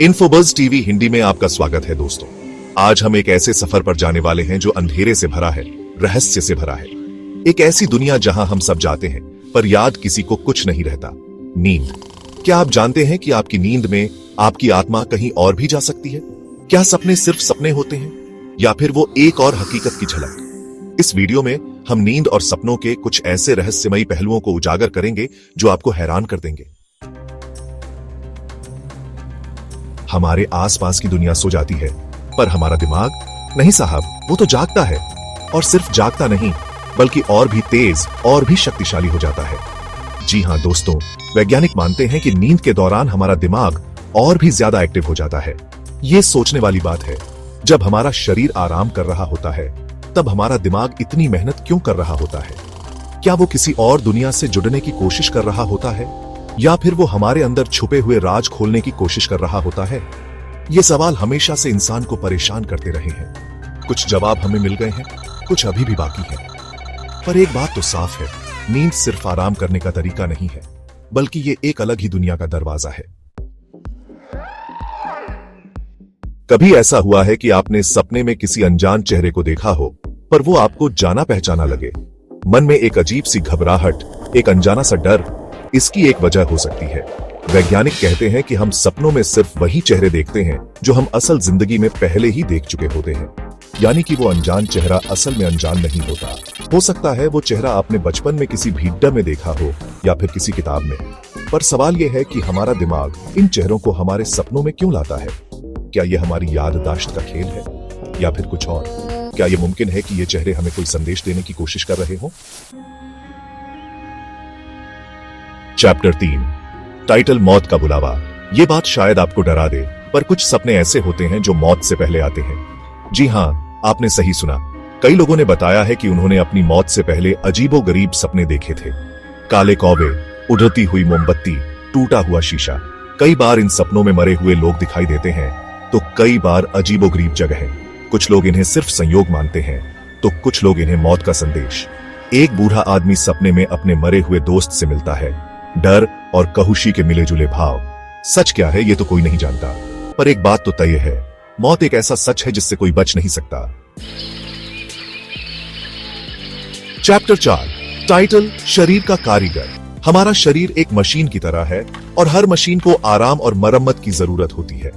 इन्फोबज़ TV Hindi में आपका स्वागत है दोस्तों। आज हम एक ऐसे सफर पर जाने वाले हैं जो अंधेरे से भरा है, रहस्य से भरा है। एक ऐसी दुनिया जहां हम सब जाते हैं पर याद किसी को कुछ नहीं रहता। नींद। क्या आप जानते हैं कि आपकी नींद में आपकी आत्मा कहीं और भी जा सकती है? क्या सपने सिर्फ सपने होते हैं या फिर वो एक और हकीकत की झलक? इस वीडियो में हम नींद और सपनों के कुछ ऐसे रहस्यमयी पहलुओं को उजागर करेंगे जो आपको हैरान कर देंगे। हमारे आसपास की दुनिया सो जाती है पर हमारा दिमाग नहीं साहब, वो तो जागता है। और सिर्फ जागता नहीं बल्कि और भी तेज और भी शक्तिशाली हो जाता है। जी हां दोस्तों, वैज्ञानिक मानते हैं कि नींद के दौरान हमारा दिमाग और भी ज्यादा एक्टिव हो जाता है। ये सोचने वाली बात है, जब हमारा शरीर आराम कर रहा होता है तब हमारा दिमाग इतनी मेहनत क्यों कर रहा होता है? क्या वो किसी और दुनिया से जुड़ने की कोशिश कर रहा होता है या फिर वो हमारे अंदर छुपे हुए राज खोलने की कोशिश कर रहा होता है? ये सवाल हमेशा से इंसान को परेशान करते रहे हैं। कुछ जवाब हमें मिल गए हैं, कुछ अभी भी बाकी हैं। पर एक बात तो साफ है, नींद सिर्फ आराम करने का तरीका नहीं है, बल्कि ये एक अलग ही दुनिया का दरवाजा है। कभी ऐसा हुआ है कि आपने सपने में किसी अनजान चेहरे को देखा हो पर वो आपको जाना पहचाना लगे? मन में एक अजीब सी घबराहट, एक अनजाना सा डर, इसकी एक वजह हो सकती है। वैज्ञानिक कहते हैं कि हम सपनों में सिर्फ वही चेहरे देखते हैं जो हम असल जिंदगी में पहले ही देख चुके होते हैं। यानी कि वो अनजान चेहरा असल में अनजान नहीं होता। हो सकता है वो चेहरा आपने बचपन में किसी भिड्डा में देखा हो या फिर किसी किताब में। पर सवाल यह है कि हमारा दिमाग इन चेहरों को हमारे सपनों में क्यों लाता है? क्या यह हमारी याददाश्त का खेल है या फिर कुछ और? क्या यह मुमकिन है कि ये चेहरे हमें कोई संदेश देने की कोशिश कर रहे हो? चैप्टर 3, टाइटल मौत का बुलावा। ये बात शायद आपको डरा दे, पर कुछ सपने ऐसे होते हैं जो मौत से पहले आते हैं। जी हां, आपने सही सुना। कई लोगों ने बताया है कि उन्होंने अपनी मौत से पहले अजीबोगरीब सपने देखे थे। काले कौवे, उड़ती हुई मोमबत्ती, टूटा हुआ शीशा। कई बार इन सपनों में मरे हुए लोग दिखाई देते हैं तो कई बार अजीबोगरीब जगह। कुछ लोग इन्हें सिर्फ संयोग मानते हैं तो कुछ लोग इन्हें मौत का संदेश। एक बूढ़ा आदमी सपने में अपने मरे हुए दोस्त से मिलता है। डर और कहुशी के मिले जुले भाव। सच क्या है ये तो कोई नहीं जानता, पर एक बात तो तय है, मौत एक ऐसा सच है जिससे कोई बच नहीं सकता। चैप्टर 4, टाइटल शरीर का कारीगर। हमारा शरीर एक मशीन की तरह है और हर मशीन को आराम और मरम्मत की जरूरत होती है।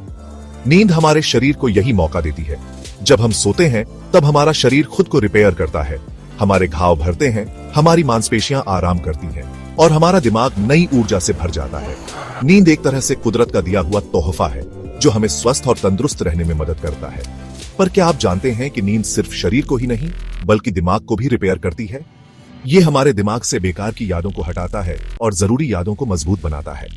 नींद हमारे शरीर को यही मौका देती है। जब हम सोते हैं तब हमारा शरीर खुद को रिपेयर करता है। हमारे घाव भरते हैं, हमारी मांसपेशियां आराम करती हैं और हमारा दिमाग नई ऊर्जा से भर जाता है। नींद एक तरह से कुदरत का दिया हुआ तोहफा है जो हमें स्वस्थ और तंदुरुस्त रहने में मदद करता है। पर क्या आप जानते हैं कि नींद सिर्फ शरीर को ही नहीं बल्कि दिमाग को भी रिपेयर करती है? ये हमारे दिमाग से बेकार की यादों को हटाता है और जरूरी यादों को मजबूत बनाता है।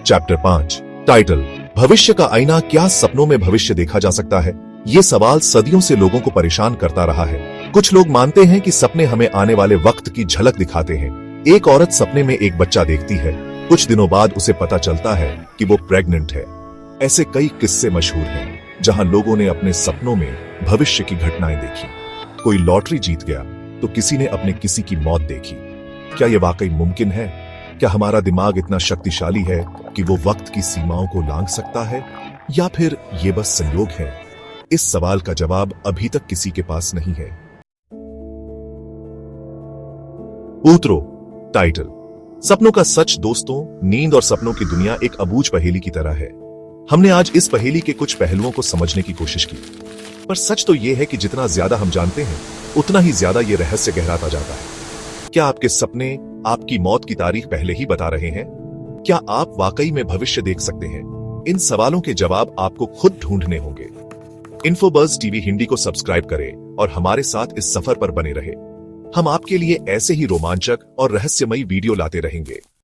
चैप्टर 5, टाइटल भविष्य का आईना। क्या सपनों में भविष्य देखा जा सकता है? ये सवाल सदियों से लोगों को परेशान करता रहा है। कुछ लोग मानते हैं कि सपने हमें आने वाले वक्त की झलक दिखाते हैं। एक औरत सपने में एक बच्चा देखती है, कुछ दिनों बाद उसे पता चलता है कि वो प्रेग्नेंट है। ऐसे कई किस्से मशहूर हैं जहां लोगों ने अपने सपनों में भविष्य की घटनाएं देखी। कोई लॉटरी जीत गया तो किसी ने अपने किसी की मौत देखी। क्या यह वाकई मुमकिन है? क्या हमारा दिमाग इतना शक्तिशाली है कि वो वक्त की सीमाओं को लांघ सकता है या फिर ये बस संयोग है? इस सवाल का जवाब अभी तक किसी के पास नहीं है। उतरो, टाइटल सपनों का सच। दोस्तों, नींद और सपनों की दुनिया एक अबूझ पहेली की तरह है। हमने आज इस पहेली के कुछ पहलुओं को समझने की कोशिश की, पर सच तो यह है कि जितना ज्यादा हम जानते हैं उतना ही ज्यादा यह रहस्य गहराता जाता है। क्या आपके सपने आपकी मौत की तारीख पहले ही बता रहे हैं? क्या आप वाकई में भविष्य देख सकते हैं? इन सवालों के जवाब आपको खुद ढूंढने होंगे। इन्फोबज़ टीवी हिंदी को सब्सक्राइब करें और हमारे साथ इस सफर पर बने रहे। हम आपके लिए ऐसे ही रोमांचक और रहस्यमयी वीडियो लाते रहेंगे।